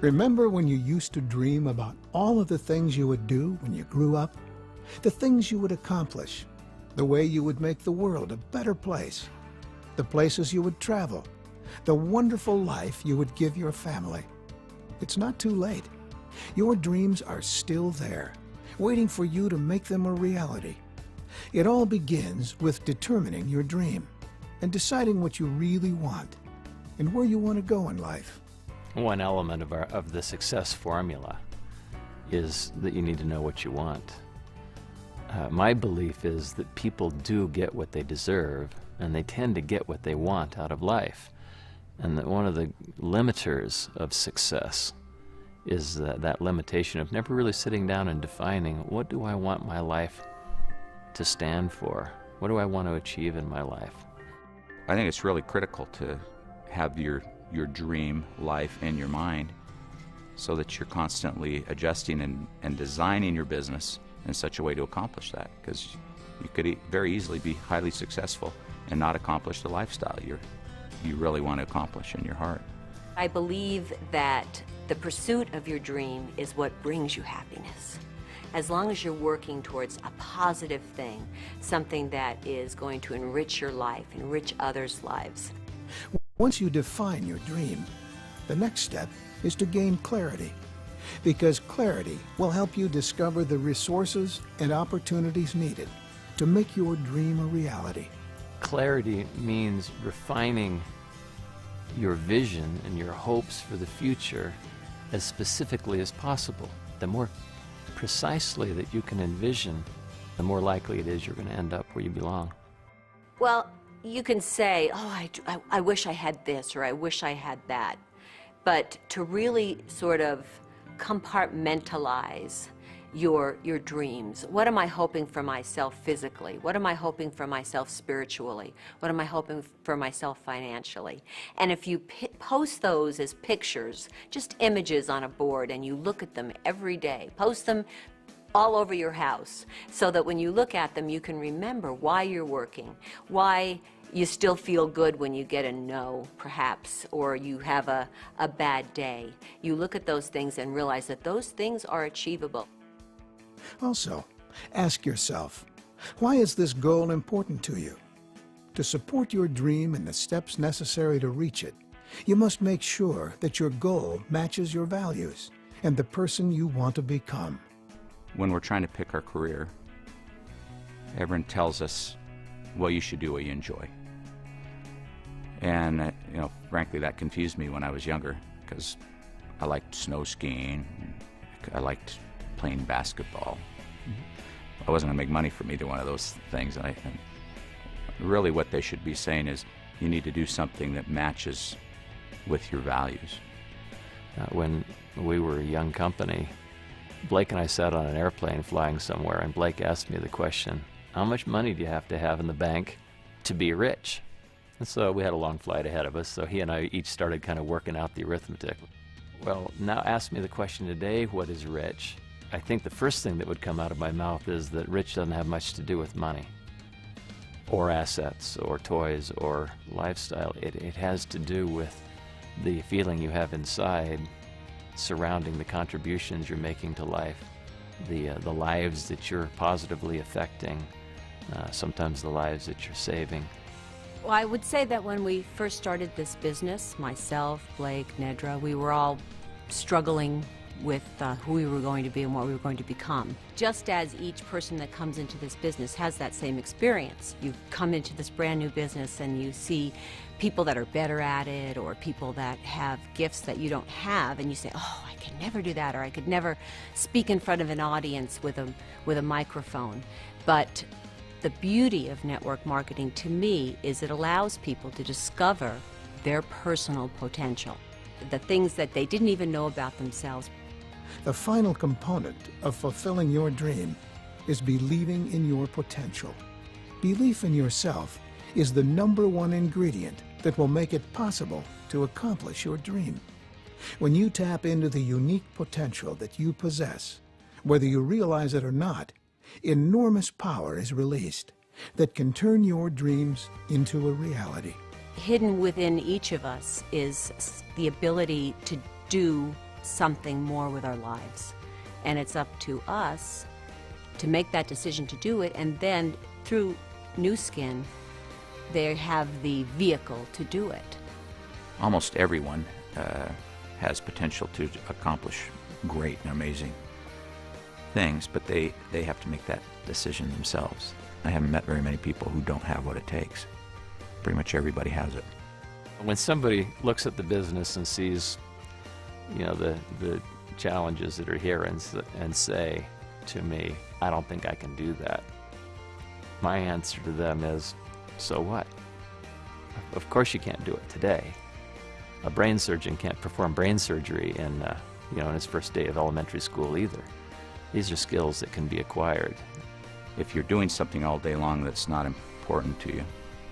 Remember when you used to dream about all of the things you would do when you grew up? The things you would accomplish, the way you would make the world a better place, the places you would travel, the wonderful life you would give your family. It's not too late. Your dreams are still there, waiting for you to make them a reality. It all begins with determining your dream and deciding what you really want and where you want to go in life. One element of the success formula is that you need to know what you want. My belief is that people do get what they deserve, and they tend to get what they want out of life. And that one of the limiters of success is that limitation of never really sitting down and defining, what do I want my life to stand for? What do I want to achieve in my life? I think it's really critical to have your dream life in your mind so that you're constantly adjusting and designing your business in such a way to accomplish that, because you could very easily be highly successful and not accomplish the lifestyle you really want to accomplish in your heart. I believe that the pursuit of your dream is what brings you happiness. As long as you're working towards a positive thing, something that is going to enrich your life, enrich others' lives. Once you define your dream, the next step is to gain clarity, because clarity will help you discover the resources and opportunities needed to make your dream a reality. Clarity means refining your vision and your hopes for the future as specifically as possible. The more precisely that you can envision, the more likely it is you're going to end up where you belong. Well, you can say, oh, I wish I had this, or I wish I had that. But to really sort of compartmentalize your dreams. What am I hoping for myself physically? What am I hoping for myself spiritually? What am I hoping for myself financially? And if you post those as pictures, just images on a board, and you look at them every day, post them all over your house, so that when you look at them, you can remember why you're working, why you still feel good when you get a no, perhaps, or you have a bad day. You look at those things and realize that those things are achievable. Also, ask yourself, why is this goal important to you? To support your dream and the steps necessary to reach it, you must make sure that your goal matches your values and the person you want to become. When we're trying to pick our career, everyone tells us, well, you should do what you enjoy. And, frankly, that confused me when I was younger, because I liked snow skiing, I liked playing basketball. I wasn't going to make money from either one of those things. And really what they should be saying is, you need to do something that matches with your values. When we were a young company, Blake and I sat on an airplane flying somewhere, and Blake asked me the question, how much money do you have to have in the bank to be rich? And so we had a long flight ahead of us, so he and I each started kind of working out the arithmetic. Well, now ask me the question today, what is rich? I think the first thing that would come out of my mouth is that rich doesn't have much to do with money, or assets, or toys, or lifestyle. It has to do with the feeling you have inside surrounding the contributions you're making to life, the lives that you're positively affecting, sometimes the lives that you're saving. Well, I would say that when we first started this business, myself, Blake, Nedra, we were all struggling with who we were going to be and what we were going to become. Just as each person that comes into this business has that same experience. You come into this brand new business and you see people that are better at it, or people that have gifts that you don't have, and you say, oh, I could never do that, or I could never speak in front of an audience with a microphone. But the beauty of network marketing, to me, is it allows people to discover their personal potential, the things that they didn't even know about themselves. The final component of fulfilling your dream is believing in your potential. Belief in yourself is the #1 ingredient that will make it possible to accomplish your dream. When you tap into the unique potential that you possess, whether you realize it or not, enormous power is released that can turn your dreams into a reality. Hidden within each of us is the ability to do something more with our lives. And it's up to us to make that decision to do it, and then through Nu Skin, they have the vehicle to do it. Almost everyone has potential to accomplish great and amazing things, but they have to make that decision themselves. I haven't met very many people who don't have what it takes. Pretty much everybody has it. When somebody looks at the business and sees, the challenges that are here and say to me, I don't think I can do that, my answer to them is, so what? Of course you can't do it today. A brain surgeon can't perform brain surgery in his first day of elementary school either. These are skills that can be acquired. If you're doing something all day long that's not important to you,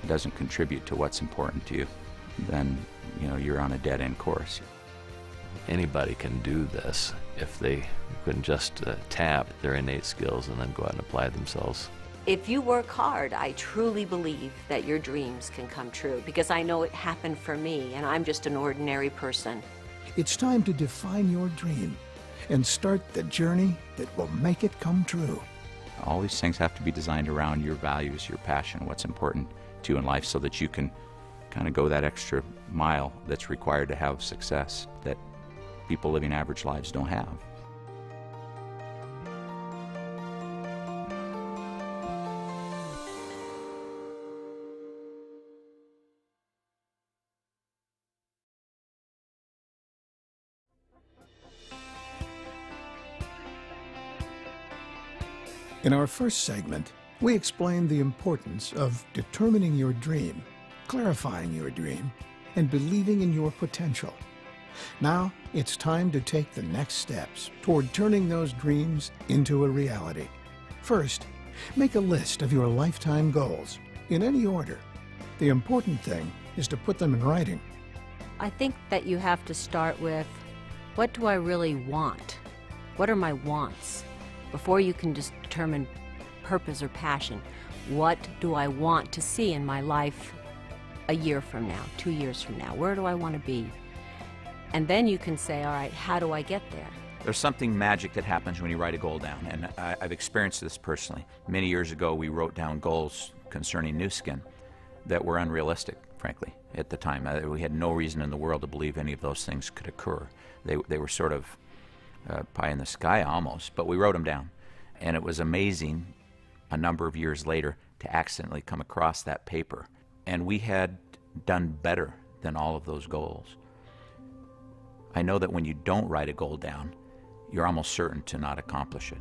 doesn't contribute to what's important to you, then you're on a dead-end course. Anybody can do this if they can just tap their innate skills and then go out and apply themselves. If you work hard, I truly believe that your dreams can come true, because I know it happened for me, and I'm just an ordinary person. It's time to define your dream and start the journey that will make it come true. All these things have to be designed around your values, your passion, what's important to you in life, so that you can kind of go that extra mile that's required to have success that people living average lives don't have. In our first segment, we explained the importance of determining your dream, clarifying your dream, and believing in your potential. Now, it's time to take the next steps toward turning those dreams into a reality. First, make a list of your lifetime goals, in any order. The important thing is to put them in writing. I think that you have to start with, what do I really want? What are my wants? Before you can just determine purpose or passion, what do I want to see in my life a year from now, 2 years from now? Where do I want to be? And then you can say, all right, how do I get there? There's something magic that happens when you write a goal down, and I've experienced this personally. Many years ago, we wrote down goals concerning Nu Skin that were unrealistic, frankly, at the time. We had no reason in the world to believe any of those things could occur. They were sort of pie in the sky almost, but we wrote them down. And it was amazing a number of years later to accidentally come across that paper. And we had done better than all of those goals. I know that when you don't write a goal down, you're almost certain to not accomplish it.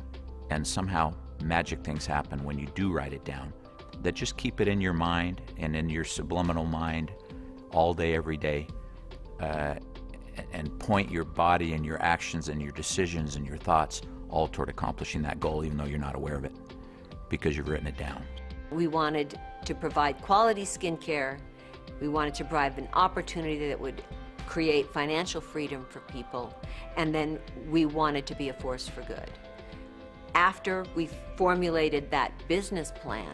And somehow magic things happen when you do write it down that just keep it in your mind and in your subliminal mind all day, every day, and point your body and your actions and your decisions and your thoughts all toward accomplishing that goal, even though you're not aware of it, because you've written it down. We wanted to provide quality skincare. We wanted to provide an opportunity that would create financial freedom for people, and then we wanted to be a force for good. After we formulated that business plan,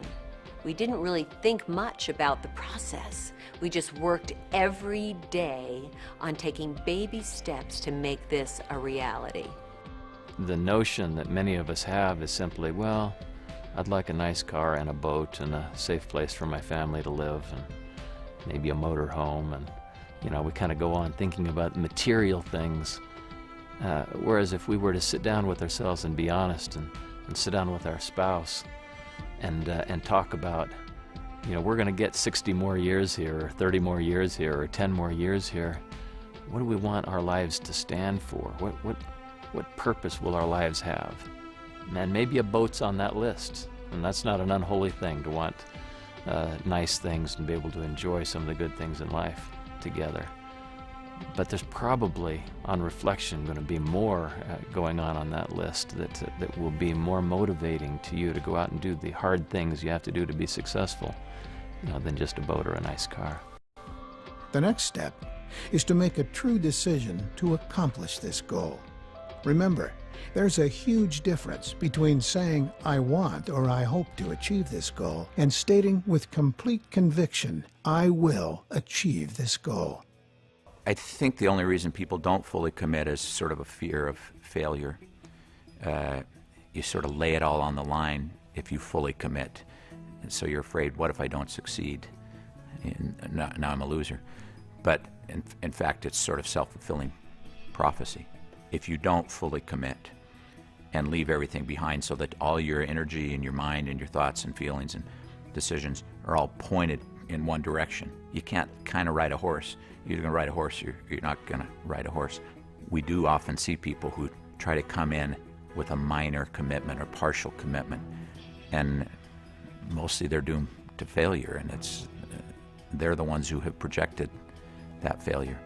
we didn't really think much about the process. We just worked every day on taking baby steps to make this a reality. The notion that many of us have is simply, well, I'd like a nice car and a boat and a safe place for my family to live and maybe a motor home, and we kind of go on thinking about material things, whereas if we were to sit down with ourselves and be honest and sit down with our spouse and talk about, we're going to get 60 more years here or 30 more years here or 10 more years here. What do we want our lives to stand for? What purpose will our lives have? And maybe a boat's on that list, and that's not an unholy thing to want nice things and be able to enjoy some of the good things in life together. But there's probably, on reflection, going to be more going on that list that will be more motivating to you to go out and do the hard things you have to do to be successful, than just a boat or a nice car. The next step is to make a true decision to accomplish this goal. Remember, there's a huge difference between saying, I want or I hope to achieve this goal, and stating with complete conviction, I will achieve this goal. I think the only reason people don't fully commit is sort of a fear of failure. You sort of lay it all on the line if you fully commit. And so you're afraid, what if I don't succeed? And now I'm a loser. But in fact, it's sort of self-fulfilling prophecy. If you don't fully commit and leave everything behind so that all your energy and your mind and your thoughts and feelings and decisions are all pointed in one direction, you can't kind of ride a horse. You're going to ride a horse, you're not going to ride a horse. We do often see people who try to come in with a minor commitment or partial commitment, and mostly they're doomed to failure, and they're the ones who have projected that failure.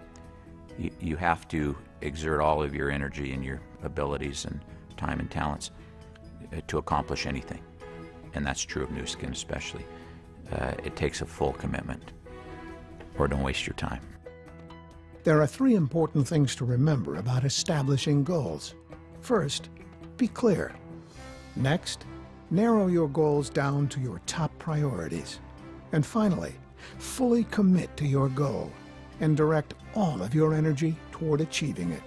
You have to exert all of your energy and your abilities and time and talents to accomplish anything, and that's true of Nu Skin especially. It takes a full commitment, or don't waste your time. There are 3 important things to remember about establishing goals. First, be clear. Next, narrow your goals down to your top priorities. And finally, fully commit to your goal and direct all of your energy toward achieving it.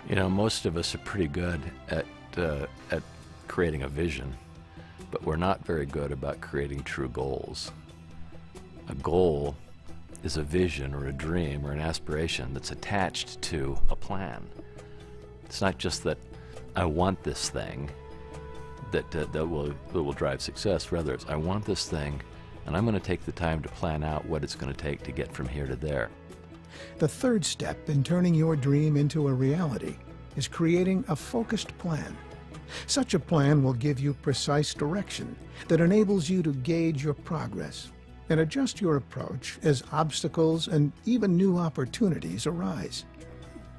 You know, most of us are pretty good at creating a vision, but we're not very good about creating true goals. A goal is a vision or a dream or an aspiration that's attached to a plan. It's not just that I want this thing that will drive success. Rather, it's I want this thing, and I'm going to take the time to plan out what it's going to take to get from here to there. The third step in turning your dream into a reality is creating a focused plan. Such a plan will give you precise direction that enables you to gauge your progress and adjust your approach as obstacles and even new opportunities arise.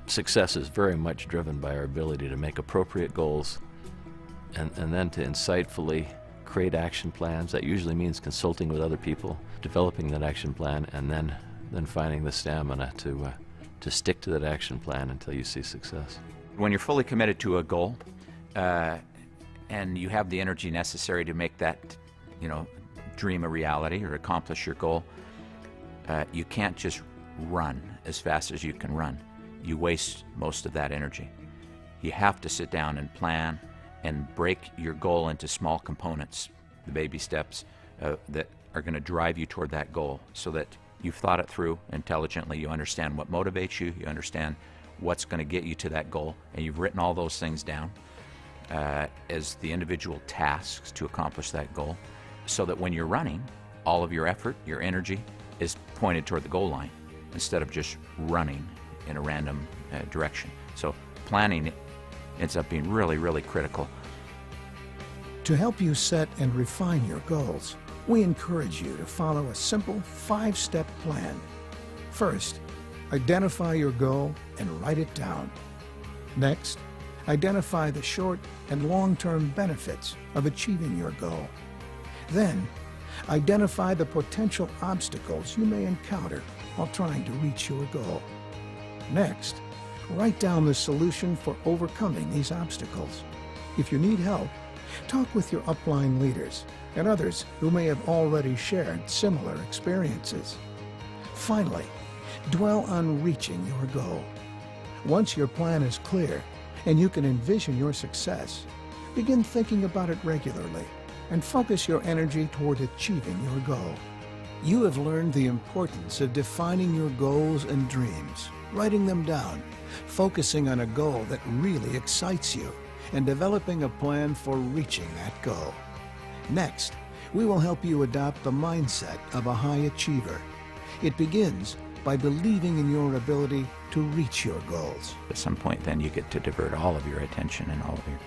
Success is very much driven by our ability to make appropriate goals and then to insightfully create action plans. That usually means consulting with other people, developing that action plan, and then finding the stamina to stick to that action plan until you see success. When you're fully committed to a goal, and you have the energy necessary to make that, dream a reality or accomplish your goal, you can't just run as fast as you can run. You waste most of that energy. You have to sit down and plan and break your goal into small components, the baby steps that are going to drive you toward that goal, so that you've thought it through intelligently. You understand what motivates you. You understand what's going to get you to that goal, and you've written all those things down as the individual tasks to accomplish that goal, so that when you're running, all of your effort, your energy is pointed toward the goal line instead of just running in a random direction. So planning ends up being really, really critical. To help you set and refine your goals, we encourage you to follow a simple 5-step plan. First, identify your goal and write it down. Next, identify the short and long-term benefits of achieving your goal. Then, identify the potential obstacles you may encounter while trying to reach your goal. Next, write down the solution for overcoming these obstacles. If you need help, talk with your upline leaders and others who may have already shared similar experiences. Finally, dwell on reaching your goal. Once your plan is clear and you can envision your success, begin thinking about it regularly and focus your energy toward achieving your goal. You have learned the importance of defining your goals and dreams, writing them down, focusing on a goal that really excites you, and developing a plan for reaching that goal. Next, we will help you adopt the mindset of a high achiever. It begins by believing in your ability to reach your goals. At some point then you get to divert all of your attention and all of your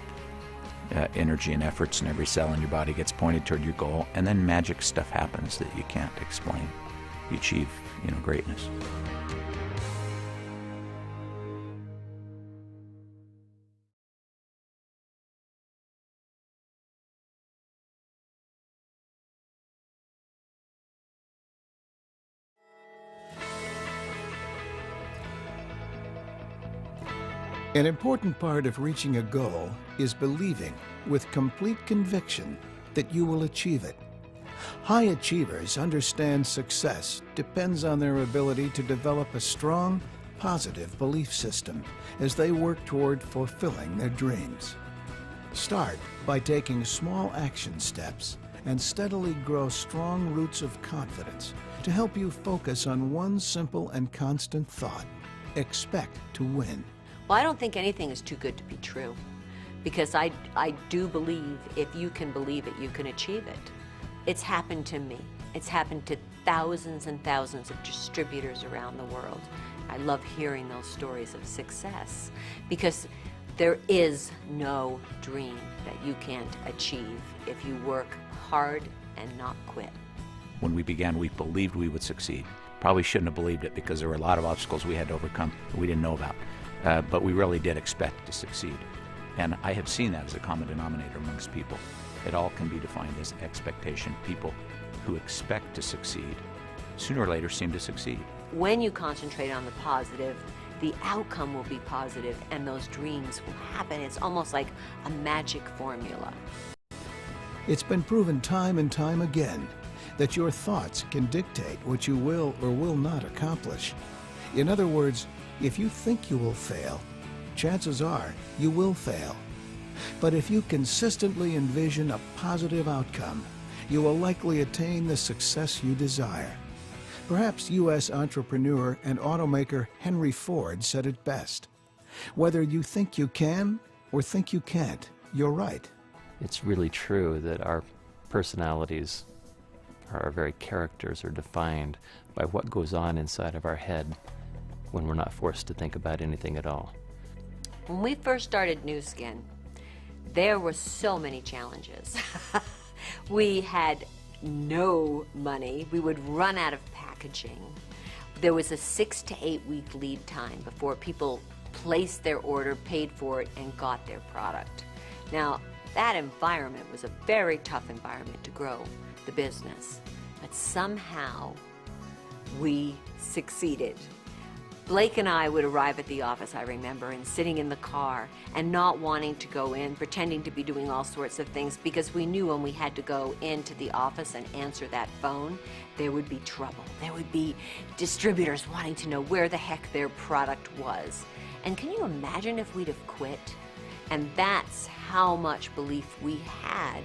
energy and efforts, and every cell in your body gets pointed toward your goal, and then magic stuff happens that you can't explain. You achieve, greatness. An important part of reaching a goal is believing with complete conviction that you will achieve it. High achievers understand success depends on their ability to develop a strong, positive belief system as they work toward fulfilling their dreams. Start by taking small action steps and steadily grow strong roots of confidence to help you focus on one simple and constant thought: expect to win. Well, I don't think anything is too good to be true, because I do believe if you can believe it, you can achieve it. It's happened to me. It's happened to thousands and thousands of distributors around the world. I love hearing those stories of success, because there is no dream that you can't achieve if you work hard and not quit. When we began, we believed we would succeed. Probably shouldn't have believed it, because there were a lot of obstacles we had to overcome that we didn't know about. But we really did expect to succeed. And I have seen that as a common denominator amongst people. It all can be defined as expectation. People who expect to succeed sooner or later seem to succeed. When you concentrate on the positive, the outcome will be positive and those dreams will happen. It's almost like a magic formula. It's been proven time and time again that your thoughts can dictate what you will or will not accomplish. In other words, if you think you will fail, chances are you will fail. But if you consistently envision a positive outcome, you will likely attain the success you desire. Perhaps U.S. entrepreneur and automaker Henry Ford said it best: whether you think you can or think you can't, you're right. It's really true that our personalities, our very characters, are defined by what goes on inside of our head when we're not forced to think about anything at all. When we first started Nu Skin, there were so many challenges. We had no money. We would run out of packaging. There was a 6 to 8 week lead time before people placed their order, paid for it, and got their product. Now, that environment was a very tough environment to grow the business, but somehow we succeeded. Blake and I would arrive at the office, I remember, and sitting in the car and not wanting to go in, pretending to be doing all sorts of things, because we knew when we had to go into the office and answer that phone, there would be trouble. There would be distributors wanting to know where the heck their product was. And can you imagine if we'd have quit? And that's how much belief we had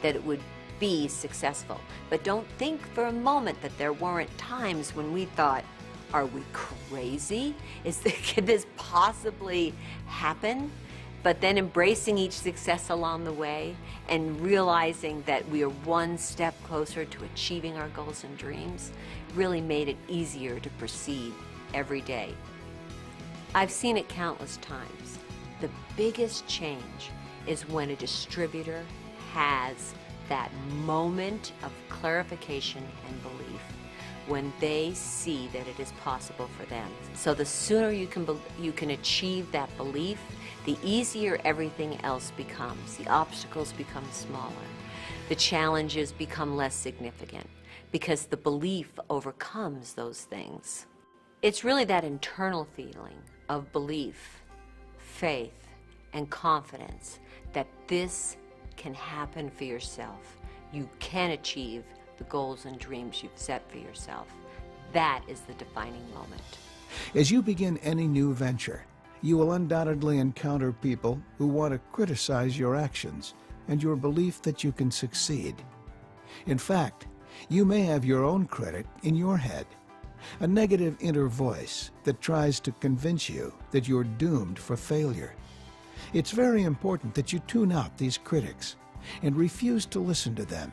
that it would be successful. But don't think for a moment that there weren't times when we thought, are we crazy? Could this possibly happen? But then embracing each success along the way and realizing that we are one step closer to achieving our goals and dreams really made it easier to proceed every day. I've seen it countless times. The biggest change is when a distributor has that moment of clarification and belief, when they see that it is possible for them. So the sooner you can achieve that belief, the easier everything else becomes. The obstacles become smaller. The challenges become less significant, because the belief overcomes those things. It's really that internal feeling of belief, faith, and confidence that this can happen for yourself. You can achieve the goals and dreams you've set for yourself. That is the defining moment. As you begin any new venture, you will undoubtedly encounter people who want to criticize your actions and your belief that you can succeed. In fact, you may have your own critic in your head, a negative inner voice that tries to convince you that you're doomed for failure. It's very important that you tune out these critics and refuse to listen to them,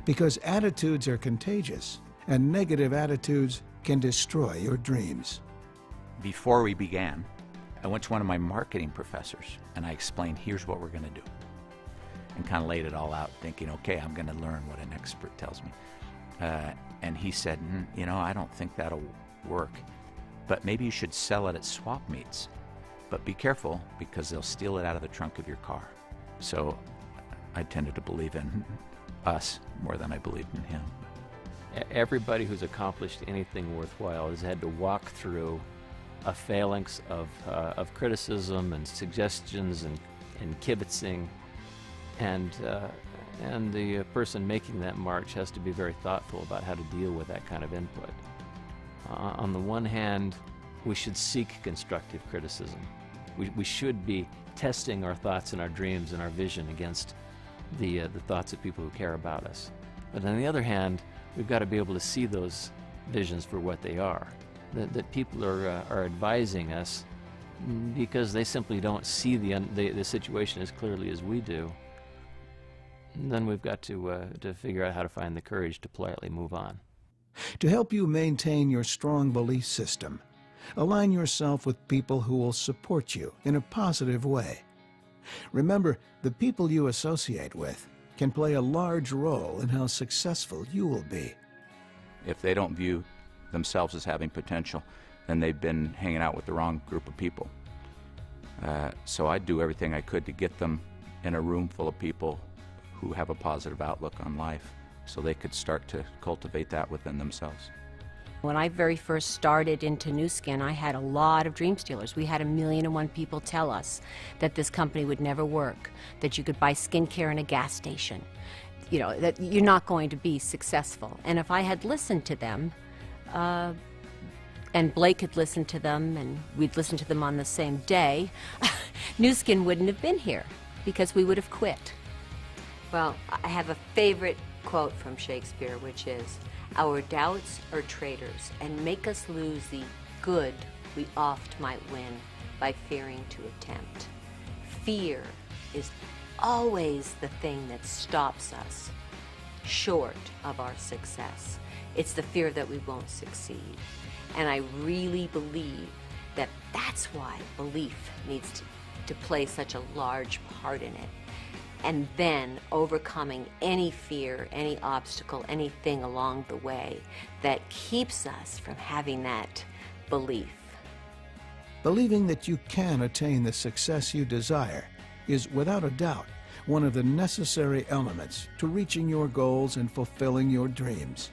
because attitudes are contagious, and negative attitudes can destroy your dreams. Before we began, I went to one of my marketing professors and I explained, here's what we're going to do. And kind of laid it all out, thinking, okay, I'm going to learn what an expert tells me. And he said, I don't think that'll work, but maybe you should sell it at swap meets. But be careful, because they'll steal it out of the trunk of your car. So I tended to believe in us more than I believed in him. Everybody who's accomplished anything worthwhile has had to walk through a phalanx of criticism and suggestions and kibitzing, and the person making that march has to be very thoughtful about how to deal with that kind of input. On the one hand, we should seek constructive criticism. We should be testing our thoughts and our dreams and our vision against the thoughts of people who care about us. But on the other hand, we've got to be able to see those visions for what they are. That people are advising us because they simply don't see the situation as clearly as we do. And then we've got to figure out how to find the courage to politely move on. To help you maintain your strong belief system, align yourself with people who will support you in a positive way. Remember, the people you associate with can play a large role in how successful you will be. If they don't view themselves as having potential, then they've been hanging out with the wrong group of people. So I'd do everything I could to get them in a room full of people who have a positive outlook on life, so they could start to cultivate that within themselves. When I very first started into Nu Skin, I had a lot of dream stealers. We had 1,000,001 people tell us that this company would never work, that you could buy skincare in a gas station, you know, that you're not going to be successful. And if I had listened to them, and Blake had listened to them, and we'd listened to them on the same day, Nu Skin wouldn't have been here, because we would have quit. Well, I have a favorite quote from Shakespeare, which is, "Our doubts are traitors, and make us lose the good we oft might win by fearing to attempt." Fear is always the thing that stops us short of our success. It's the fear that we won't succeed. And I really believe that that's why belief needs to play such a large part in it. And then overcoming any fear, any obstacle, anything along the way that keeps us from having that belief. Believing that you can attain the success you desire is, without a doubt, one of the necessary elements to reaching your goals and fulfilling your dreams.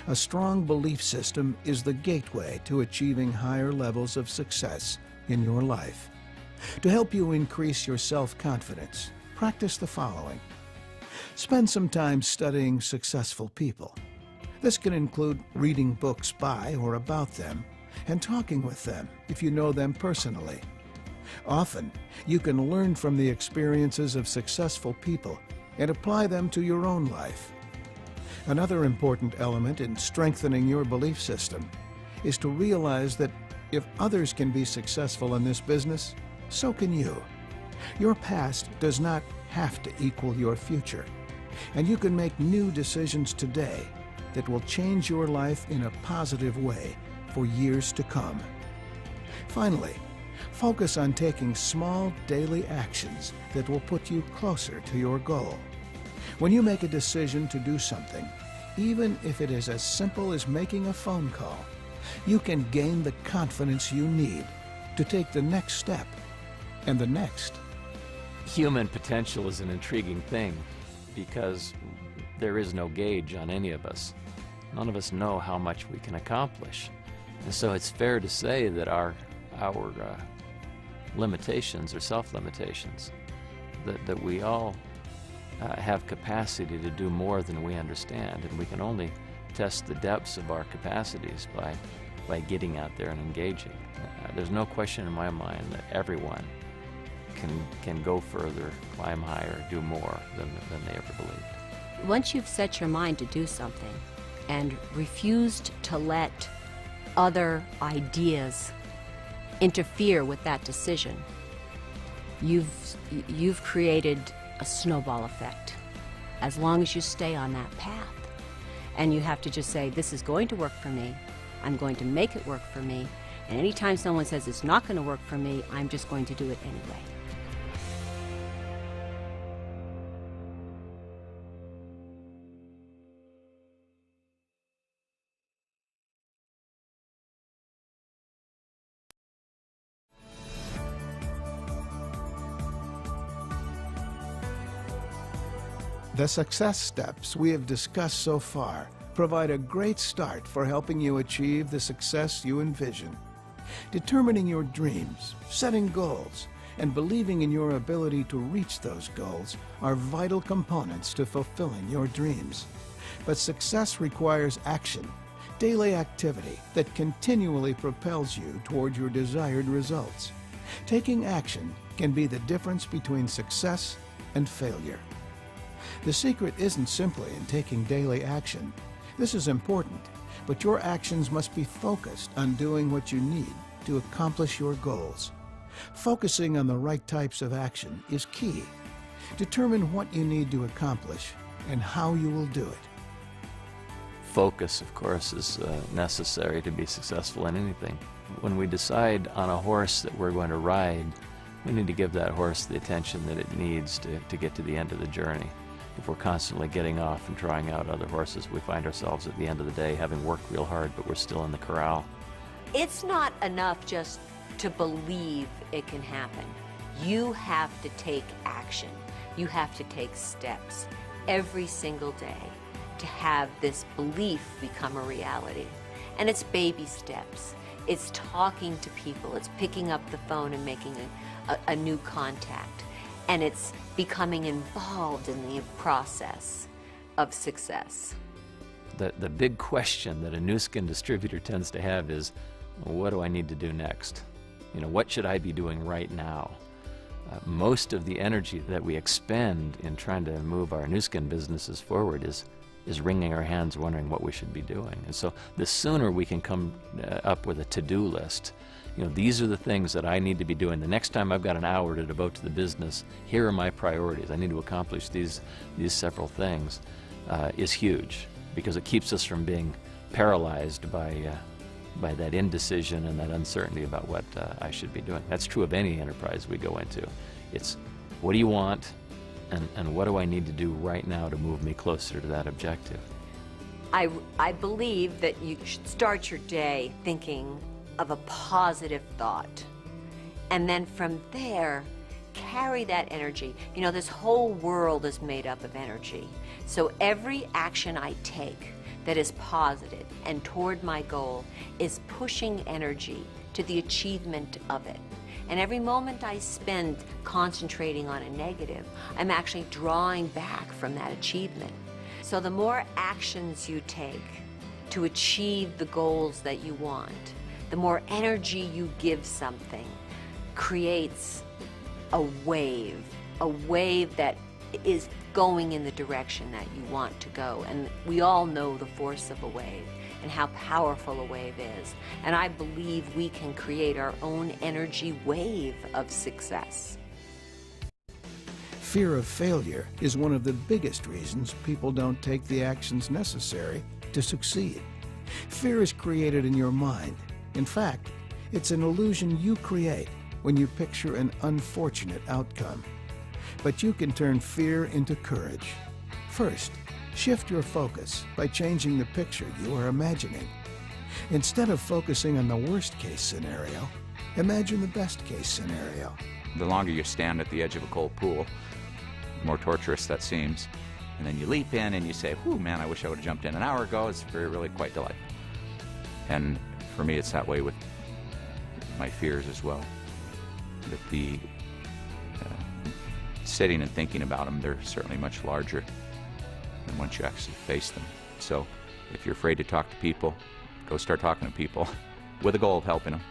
A strong belief system is the gateway to achieving higher levels of success in your life. To help you increase your self-confidence, practice the following. Spend some time studying successful people. This can include reading books by or about them and talking with them if you know them personally. Often, you can learn from the experiences of successful people and apply them to your own life. Another important element in strengthening your belief system is to realize that if others can be successful in this business, so can you. Your past does not have to equal your future, and you can make new decisions today that will change your life in a positive way for years to come. Finally, focus on taking small daily actions that will put you closer to your goal. When you make a decision to do something, even if it is as simple as making a phone call, you can gain the confidence you need to take the next step and the next. Human potential is an intriguing thing because there is no gauge on any of us. None of us know how much we can accomplish. And so it's fair to say that our limitations are self-limitations, that we all have capacity to do more than we understand, and we can only test the depths of our capacities by getting out there and engaging. There's no question in my mind that everyone can go further, climb higher, do more than they ever believed. Once you've set your mind to do something and refused to let other ideas interfere with that decision, you've created a snowball effect. As long as you stay on that path, and you have to just say, this is going to work for me, I'm going to make it work for me, and anytime someone says it's not going to work for me, I'm just going to do it anyway. The success steps we have discussed so far provide a great start for helping you achieve the success you envision. Determining your dreams, setting goals, and believing in your ability to reach those goals are vital components to fulfilling your dreams. But success requires action, daily activity that continually propels you toward your desired results. Taking action can be the difference between success and failure. The secret isn't simply in taking daily action. This is important, but your actions must be focused on doing what you need to accomplish your goals. Focusing on the right types of action is key. Determine what you need to accomplish and how you will do it. Focus, of course, is necessary to be successful in anything. When we decide on a horse that we're going to ride, we need to give that horse the attention that it needs to get to the end of the journey. If we're constantly getting off and trying out other horses, we find ourselves at the end of the day having worked real hard, but we're still in the corral. It's not enough just to believe it can happen. You have to take action. You have to take steps every single day to have this belief become a reality. And it's baby steps. It's talking to people. It's picking up the phone and making a new contact. And it's becoming involved in the process of success. The big question that a new skin distributor tends to have is, what do I need to do next? What should I be doing right now? Most of the energy that we expend in trying to move our new skin businesses forward is wringing our hands wondering what we should be doing. And so the sooner we can come up with a to-do list, these are the things that I need to be doing. The next time I've got an hour to devote to the business, here are my priorities. I need to accomplish these several things, is huge, because it keeps us from being paralyzed by that indecision and that uncertainty about what I should be doing. That's true of any enterprise we go into. It's what do you want, and what do I need to do right now to move me closer to that objective? I believe that you should start your day thinking of a positive thought. And then from there, carry that energy. This whole world is made up of energy. So every action I take that is positive and toward my goal is pushing energy to the achievement of it. And every moment I spend concentrating on a negative, I'm actually drawing back from that achievement. So the more actions you take to achieve the goals that you want, the more energy you give something creates a wave that is going in the direction that you want to go. And we all know the force of a wave and how powerful a wave is. And I believe we can create our own energy wave of success. Fear of failure is one of the biggest reasons people don't take the actions necessary to succeed. Fear is created in your mind. In fact, it's an illusion you create when you picture an unfortunate outcome. But you can turn fear into courage. First, shift your focus by changing the picture you are imagining. Instead of focusing on the worst-case scenario, imagine the best-case scenario. The longer you stand at the edge of a cold pool, the more torturous that seems. And then you leap in and you say, whew, man, I wish I would have jumped in an hour ago. It's really quite delightful. And for me, it's that way with my fears as well. That the sitting and thinking about them, they're certainly much larger than once you actually face them. So if you're afraid to talk to people, go start talking to people with a goal of helping them.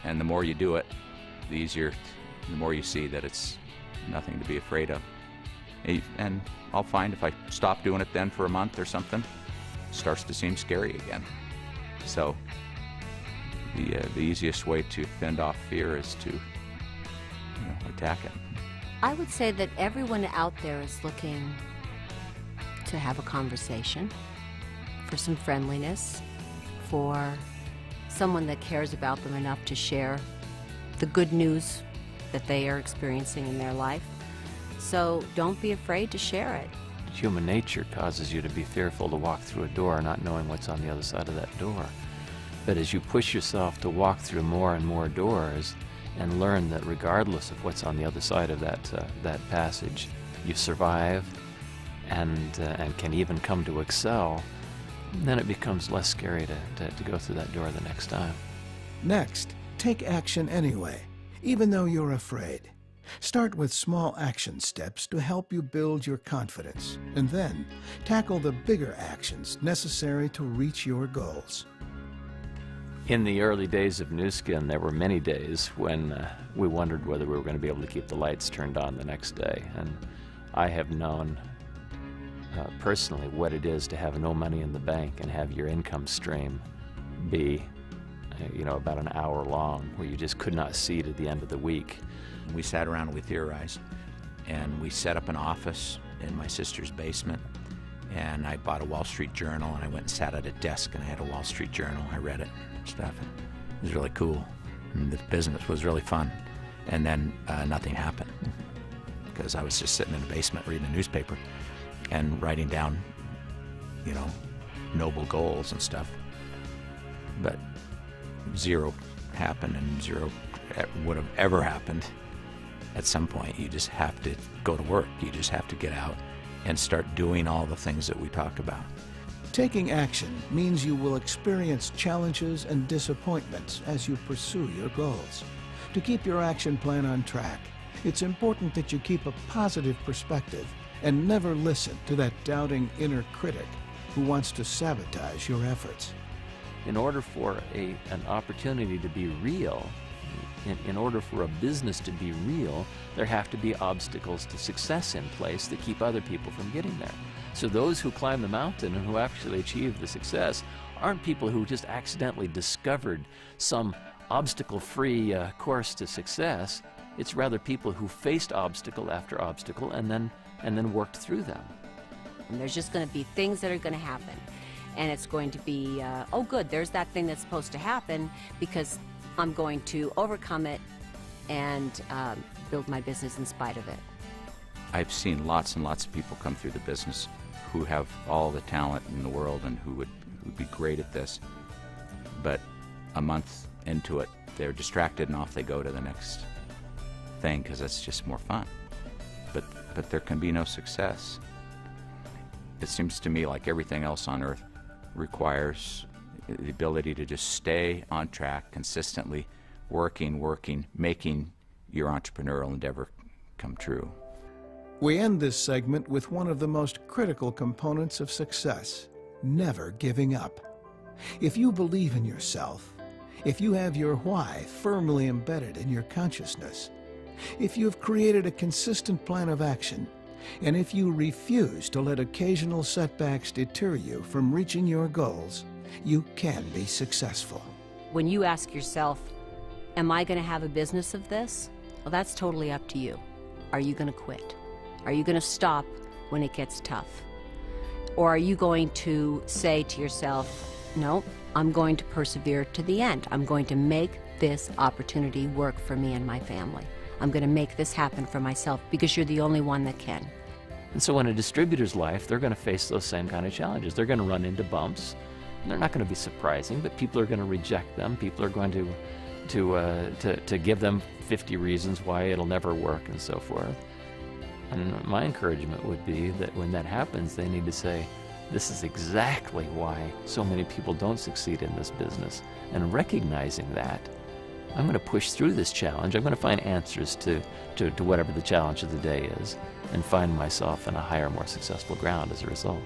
And the more you do it, the more you see that it's nothing to be afraid of. And I'll find if I stop doing it then for a month or something, it starts to seem scary again. So the easiest way to fend off fear is to attack it. I would say that everyone out there is looking to have a conversation, for some friendliness, for someone that cares about them enough to share the good news that they are experiencing in their life. So don't be afraid to share it. Human nature causes you to be fearful to walk through a door not knowing what's on the other side of that door. But as you push yourself to walk through more and more doors and learn that regardless of what's on the other side of that passage, you survive and can even come to excel, then it becomes less scary to go through that door the next time. Next, take action anyway, even though you're afraid. Start with small action steps to help you build your confidence, and then tackle the bigger actions necessary to reach your goals. In the early days of Nu Skin, there were many days when we wondered whether we were going to be able to keep the lights turned on the next day. And I have known personally what it is to have no money in the bank and have your income stream be, about an hour long, where you just could not see to the end of the week. We sat around and we theorized, and we set up an office in my sister's basement, and I bought a Wall Street Journal, and I went and sat at a desk, and I had a Wall Street Journal. I read it and stuff, and it was really cool, and the business was really fun. And then nothing happened, because I was just sitting in the basement reading the newspaper and writing down, noble goals and stuff. But zero happened, and zero would have ever happened. At some point, you just have to go to work. You just have to get out and start doing all the things that we talk about. Taking action means you will experience challenges and disappointments as you pursue your goals. To keep your action plan on track, it's important that you keep a positive perspective and never listen to that doubting inner critic who wants to sabotage your efforts. In order for an opportunity to be real, in order for a business to be real, there have to be obstacles to success in place that keep other people from getting there. So those who climb the mountain and who actually achieve the success aren't people who just accidentally discovered some obstacle-free course to success. It's rather people who faced obstacle after obstacle and then worked through them. And there's just going to be things that are going to happen. And it's going to be, oh good, there's that thing that's supposed to happen, because I'm going to overcome it and build my business in spite of it. I've seen lots and lots of people come through the business who have all the talent in the world and who would be great at this, but a month into it, they're distracted and off they go to the next thing because it's just more fun. But there can be no success. It seems to me like everything else on earth requires the ability to just stay on track, consistently working, making your entrepreneurial endeavor come true. We end this segment with one of the most critical components of success: never giving up. If you believe in yourself, if you have your why firmly embedded in your consciousness, if you've created a consistent plan of action, and if you refuse to let occasional setbacks deter you from reaching your goals, you can be successful. When you ask yourself, am I going to have a business of this? Well, that's totally up to you. Are you going to quit? Are you going to stop when it gets tough? Or are you going to say to yourself, no, I'm going to persevere to the end. I'm going to make this opportunity work for me and my family. I'm going to make this happen for myself, because you're the only one that can. And so in a distributor's life, they're going to face those same kind of challenges. They're going to run into bumps. And they're not going to be surprising, but people are going to reject them. People are going to give them 50 reasons why it'll never work and so forth. And my encouragement would be that when that happens, they need to say, this is exactly why so many people don't succeed in this business. And recognizing that, I'm going to push through this challenge. I'm going to find answers to whatever the challenge of the day is, and find myself in a higher, more successful ground as a result.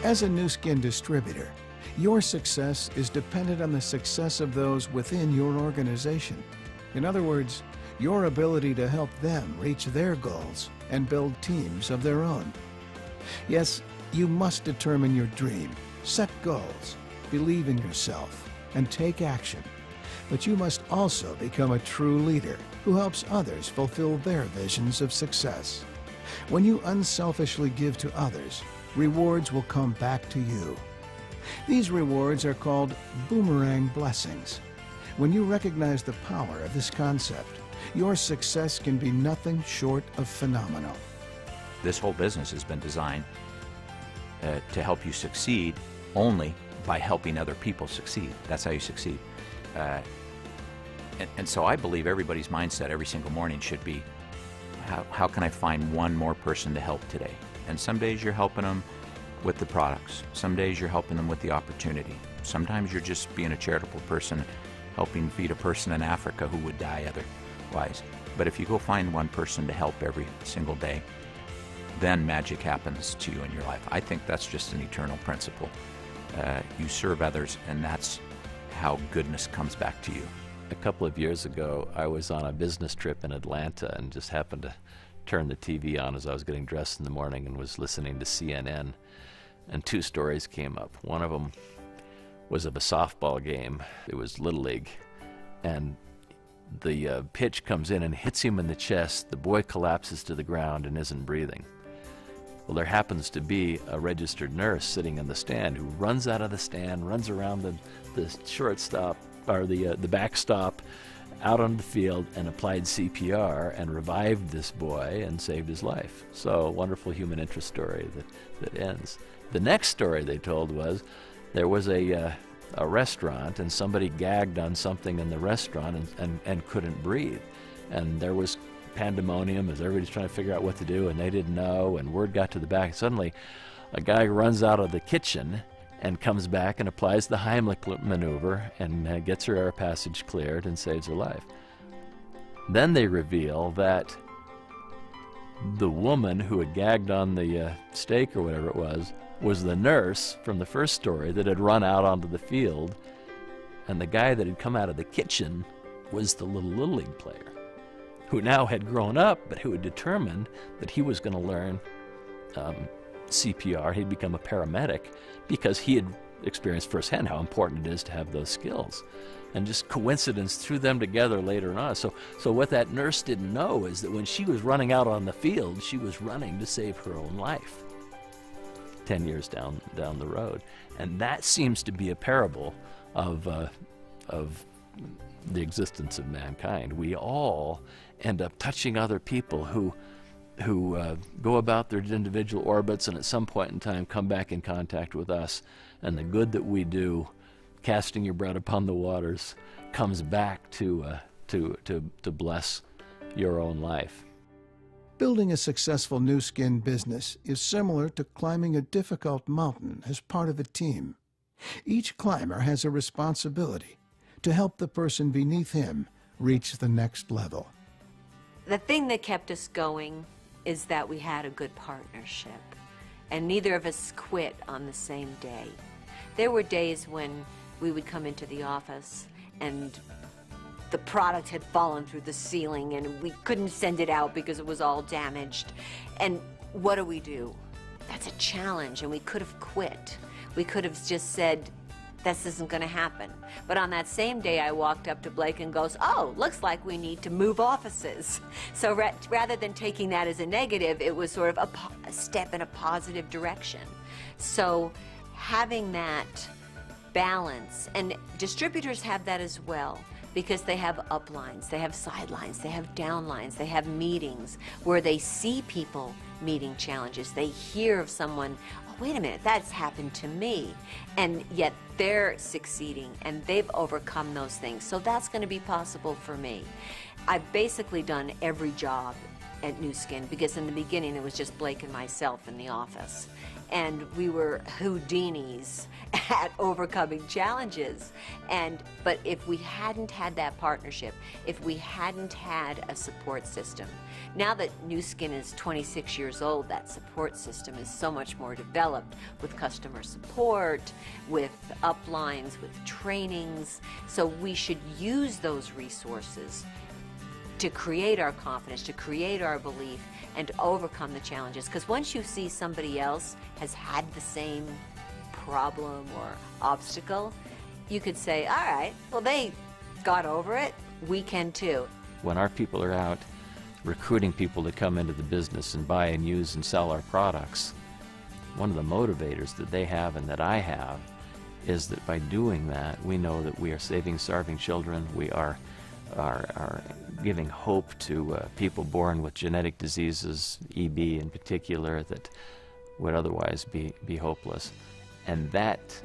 As a Nu Skin distributor, your success is dependent on the success of those within your organization. In other words, your ability to help them reach their goals and build teams of their own. Yes, you must determine your dream, set goals, believe in yourself, and take action. But you must also become a true leader who helps others fulfill their visions of success. When you unselfishly give to others, rewards will come back to you. These rewards are called boomerang blessings. When you recognize the power of this concept, your success can be nothing short of phenomenal. This whole business has been designed to help you succeed only by helping other people succeed. That's how you succeed. And so I believe everybody's mindset every single morning should be, how can I find one more person to help today? And some days you're helping them with the products. Some days you're helping them with the opportunity. Sometimes you're just being a charitable person, helping feed a person in Africa who would die otherwise. But if you go find one person to help every single day, then magic happens to you in your life. I think that's just an eternal principle. You serve others, and that's how goodness comes back to you. A couple of years ago, I was on a business trip in Atlanta and just happened to turn the TV on as I was getting dressed in the morning and was listening to CNN. And two stories came up. One of them was of a softball game. It was Little League. And the pitch comes in and hits him in the chest. The boy collapses to the ground and isn't breathing. Well, there happens to be a registered nurse sitting in the stand who runs out of the stand, runs around the shortstop, or the backstop, out on the field and applied CPR and revived this boy and saved his life. So a wonderful human interest story that ends. The next story they told was there was a restaurant and somebody gagged on something in the restaurant and couldn't breathe. And there was pandemonium as everybody's trying to figure out what to do, and they didn't know, and word got to the back. Suddenly a guy runs out of the kitchen and comes back and applies the Heimlich maneuver and gets her air passage cleared and saves her life. Then they reveal that the woman who had gagged on the steak or whatever it was the nurse from the first story that had run out onto the field, and the guy that had come out of the kitchen was the Little League player, who now had grown up, but who had determined that he was going to learn CPR. He'd become a paramedic because he had experienced firsthand how important it is to have those skills. And just coincidence threw them together later on. So what that nurse didn't know is that when she was running out on the field, she was running to save her own life 10 years down the road. And that seems to be a parable of the existence of mankind. We all end up touching other people who go about their individual orbits and at some point in time come back in contact with us. And the good that we do, casting your bread upon the waters, comes back to bless your own life. Building a successful Nu Skin business is similar to climbing a difficult mountain as part of a team. Each climber has a responsibility to help the person beneath him reach the next level. The thing that kept us going is that we had a good partnership, and neither of us quit on the same day. There were days when we would come into the office and the product had fallen through the ceiling and we couldn't send it out because it was all damaged. And what do? That's a challenge, and we could have quit. We could have just said, this isn't going to happen. But on that same day, I walked up to Blake and goes, oh, looks like we need to move offices. So rather than taking that as a negative, it was sort of a step in a positive direction. So having that balance, and distributors have that as well, because they have uplines, they have sidelines, they have downlines, they have meetings where they see people meeting challenges. They hear of someone, oh, wait a minute, that's happened to me. And yet they're succeeding and they've overcome those things. So that's going to be possible for me. I've basically done every job at Nu Skin because in the beginning it was just Blake and myself in the office. And we were Houdinis at overcoming challenges. But if we hadn't had that partnership, if we hadn't had a support system, now that Nu Skin is 26 years old, that support system is so much more developed with customer support, with uplines, with trainings. So we should use those resources to create our confidence, to create our belief, and to overcome the challenges. Because once you see somebody else has had the same problem or obstacle, you could say, all right, well, they got over it, we can too. When our people are out recruiting people to come into the business and buy and use and sell our products, one of the motivators that they have and that I have is that by doing that, we know that we are saving starving children, we are giving hope to people born with genetic diseases, EB in particular, that would otherwise be hopeless. And that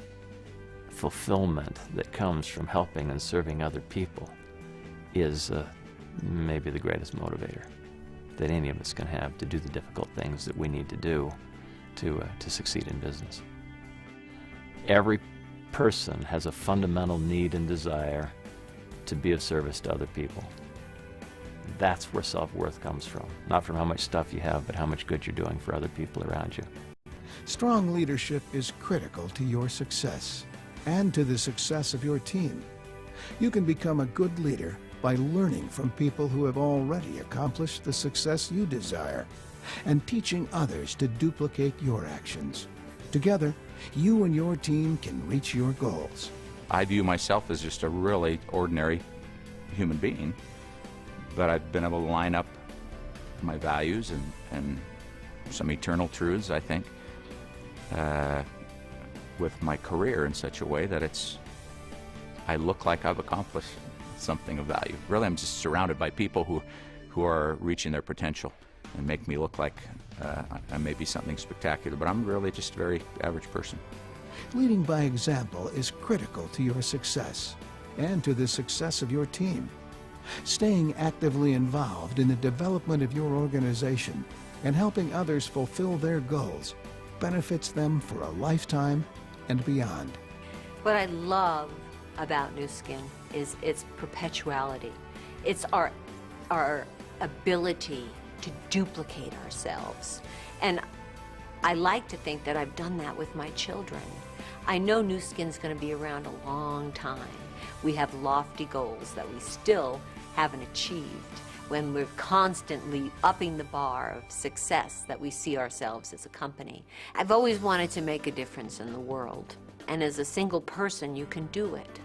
fulfillment that comes from helping and serving other people is maybe the greatest motivator that any of us can have to do the difficult things that we need to do to succeed in business. Every person has a fundamental need and desire to be of service to other people. That's where self-worth comes from. Not from how much stuff you have, but how much good you're doing for other people around you. Strong leadership is critical to your success and to the success of your team. You can become a good leader by learning from people who have already accomplished the success you desire and teaching others to duplicate your actions. Together, you and your team can reach your goals. I view myself as just a really ordinary human being, but I've been able to line up my values and some eternal truths, I think, with my career in such a way that I look like I've accomplished something of value. Really, I'm just surrounded by people who are reaching their potential and make me look like I may be something spectacular, but I'm really just a very average person. Leading by example is critical to your success and to the success of your team. Staying actively involved in the development of your organization and helping others fulfill their goals benefits them for a lifetime and beyond. What I love about Nu Skin is its perpetuality. It's our ability to duplicate ourselves. And I like to think that I've done that with my children. I know Nu Skin's going to be around a long time. We have lofty goals that we still haven't achieved when we're constantly upping the bar of success that we see ourselves as a company. I've always wanted to make a difference in the world, and as a single person you can do it.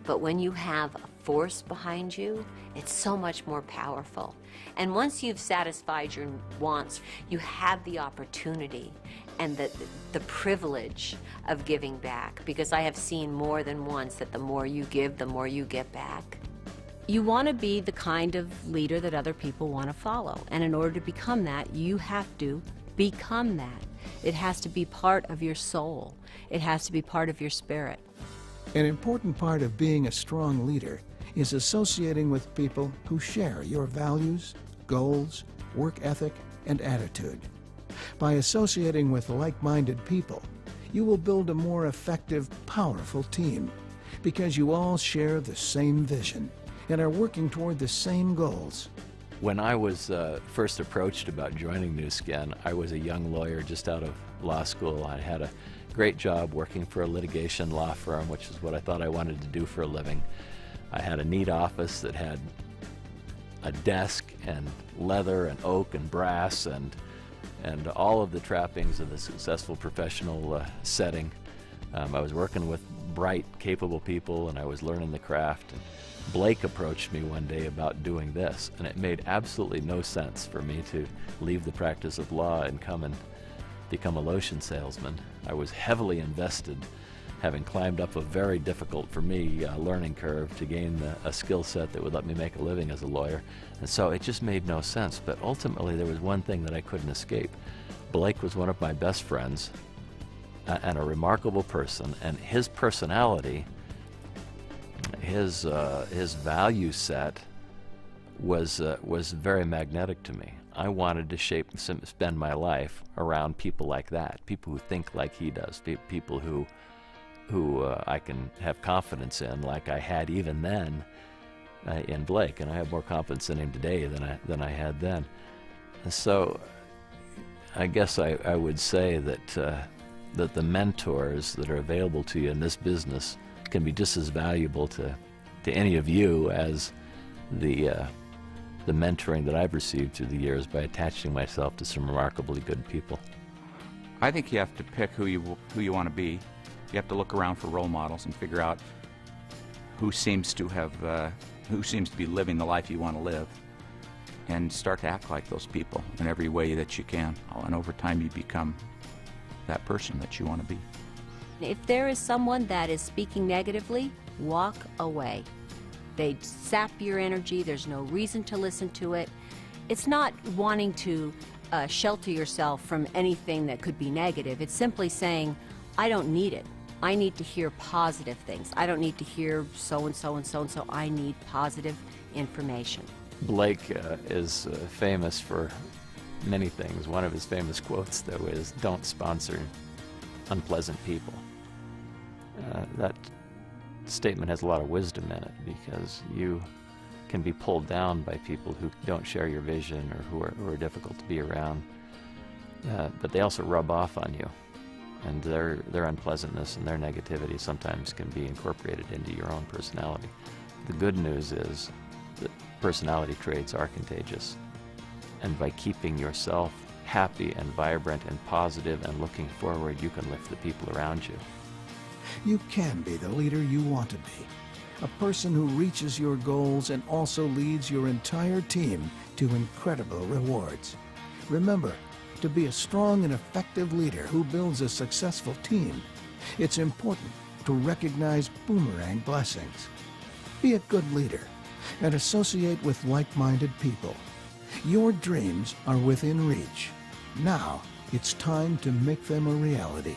But when you have a force behind you, it's so much more powerful. And once you've satisfied your wants, you have the opportunity and the privilege of giving back, because I have seen more than once that the more you give, the more you get back. You want to be the kind of leader that other people want to follow. And in order to become that, you have to become that. It has to be part of your soul. It has to be part of your spirit. An important part of being a strong leader is associating with people who share your values, goals, work ethic, and attitude. By associating with like-minded people, you will build a more effective, powerful team because you all share the same vision and are working toward the same goals. When I was first approached about joining Nu Skin, I was a young lawyer just out of law school. I had a great job working for a litigation law firm, which is what I thought I wanted to do for a living. I had a neat office that had a desk and leather and oak and brass and all of the trappings of a successful professional setting. I was working with bright, capable people, and I was learning the craft. And Blake approached me one day about doing this, and it made absolutely no sense for me to leave the practice of law and come and become a lotion salesman. I was heavily invested, having climbed up a very difficult for me learning curve to gain a skill set that would let me make a living as a lawyer. And so it just made no sense. But ultimately there was one thing that I couldn't escape. Blake was one of my best friends and a remarkable person, and his personality, his value set was very magnetic to me. I wanted to spend my life around people like that, people who think like he does, people who I can have confidence in, like I had even then in Blake, and I have more confidence in him today than I had then. And so, I guess I would say that the mentors that are available to you in this business can be just as valuable to any of you as the mentoring that I've received through the years by attaching myself to some remarkably good people. I think you have to pick who you want to be. You have to look around for role models and figure out who seems to be living the life you want to live, and start to act like those people in every way that you can. And over time, you become that person that you want to be. If there is someone that is speaking negatively, walk away. They sap your energy. There's no reason to listen to it. It's not wanting to shelter yourself from anything that could be negative. It's simply saying, I don't need it. I need to hear positive things. I don't need to hear so-and-so and so-and-so. I need positive information. Blake is famous for many things. One of his famous quotes, though, is, "Don't sponsor unpleasant people." That statement has a lot of wisdom in it, because you can be pulled down by people who don't share your vision or who are difficult to be around. But they also rub off on you, and their unpleasantness and their negativity sometimes can be incorporated into your own personality. The good news is that personality traits are contagious, and by keeping yourself happy and vibrant and positive and looking forward, you can lift the people around you. You can be the leader you want to be. A person who reaches your goals and also leads your entire team to incredible rewards. Remember, to be a strong and effective leader who builds a successful team, it's important to recognize boomerang blessings. Be a good leader and associate with like-minded people. Your dreams are within reach. Now it's time to make them a reality.